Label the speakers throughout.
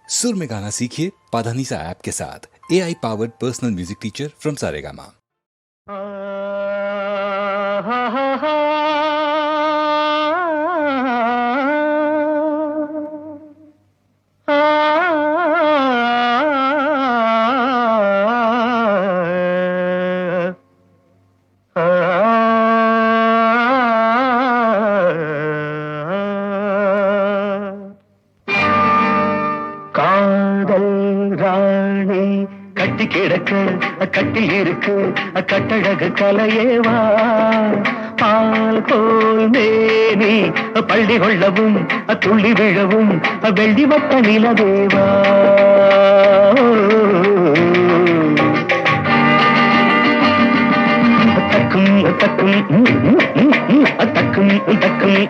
Speaker 1: सुर में गाना सीखिए पाधानीसा ऐप के साथ। AI powered personal music teacher from Saregama.
Speaker 2: கட்டி கிடக்க கட்டில் இருக்கு கட்டழகு கலையேவா பால் போல் மேனி பள்ளி கொள்ளவும் துள்ளி விழவும் வெள்ளி வட்ட நிலவேவா தக்கும் தக்கும் தக்கும் தக்கும்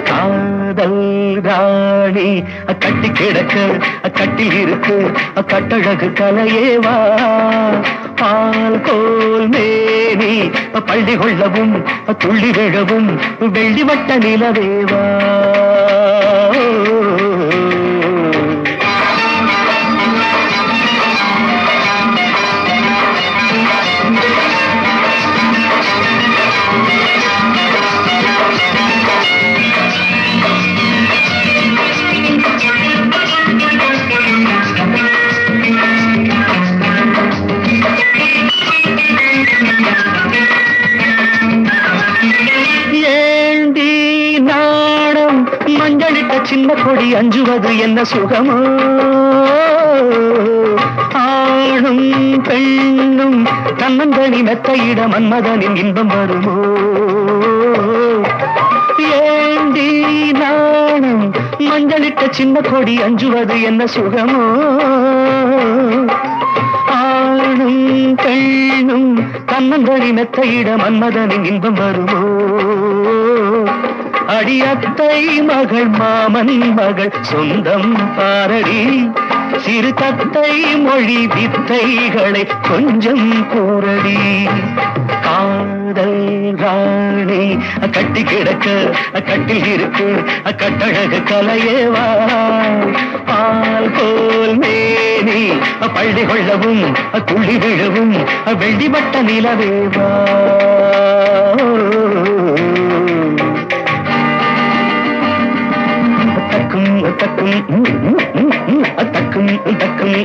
Speaker 2: காதல் ராணி கட்டி கிடக்க கட்டில் இருக்கு கட்டழகு கலையேவா பால் கோல் மேனி பள்ளி கொள்ளவும் துள்ளி விழவும் வெள்ளி வட்ட நிலவேவா சின்ன கொடி அஞ்சுவது என்ன சுகமோ ஆணும் பெண்ணும் தன்னந்தனி மெத்தையிட மன்மதனின் இன்பம் வருமோ ஏண்டி நானும் மஞ்சளிட்ட சின்ன கொடி அஞ்சுவது என்ன சுகமோ ஆணும் பெண்ணும் தன்னந்தனி மெத்தையிட மன்மதனின் இன்பம் வருமோ அடியத்தை மகள் மாமன் மகள் சொந்தம் பாரடி சிறு தத்தை மொழி வித்தைகளை கொஞ்சம் கூறடி காதல் ராணி கட்டி கிடக்க கட்டில் இருக்கு கட்டழகு கலையேவா பால் போல் மேனி பள்ளி கொள்ளவும் துள்ளி விழவும் வெள்ளி வட்ட நிலவேவா தக்கும் தக்கும் தக்கும்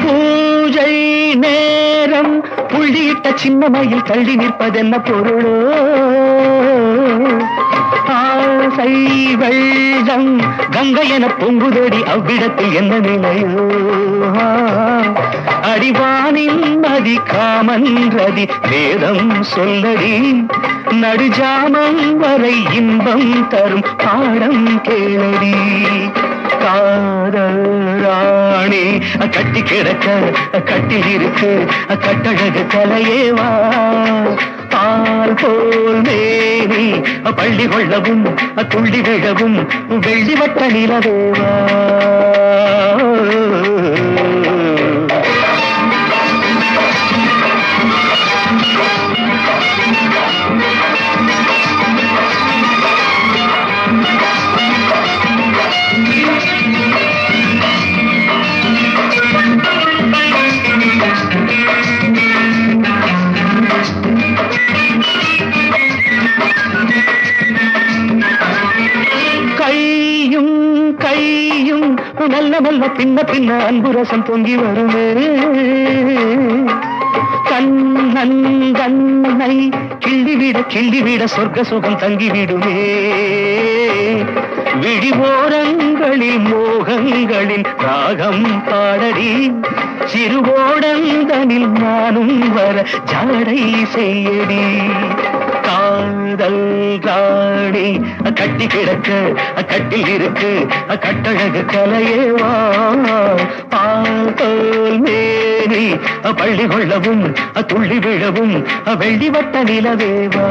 Speaker 2: பூஜை நேரம் புள்ளியிட்ட சின்ன மயில் தள்ளி நிற்பதென்ன பொருளோ ஆசை வெள்ளம் கங்கை என பொங்குதடி அவ்விடத்தில் என்ன நிலையோ அடிவானின் நதி காமன் ரதி வேதம் சொல்லடி நடுஜாமம் வரை இன்பம் தரும் பாடம் கேளடி காதல் ராணி கட்டி கிடக்க கட்டில் இருக்கு கட்டழகு கலையேவா பால் போல் மேனி பள்ளி கொள்ளவும் துள்ளி விழவும் வெள்ளி வட்ட நிலவேவா நல்ல நல்ல பின்ன பின்ன அன்பு ரசம் பொங்கி வருமே கண்ணன் கண்ணை கிள்ளிவிட சொர்க்க சுகம் தங்கிவிடுமே விழிவோரங்களில் மோகங்களின் ராகம் பாடடி சிறுவோடந்தனில் நானும் வர ஜாடை செய்யடி கால் காதல் ராணி கட்டி கிடக்க கட்டில் இருக்கு கட்டழகு கலையேவா பால் தோல் மேனி பள்ளி கொள்ளவும் துள்ளி விழவும் வெள்ளி வட்ட நிலவேவா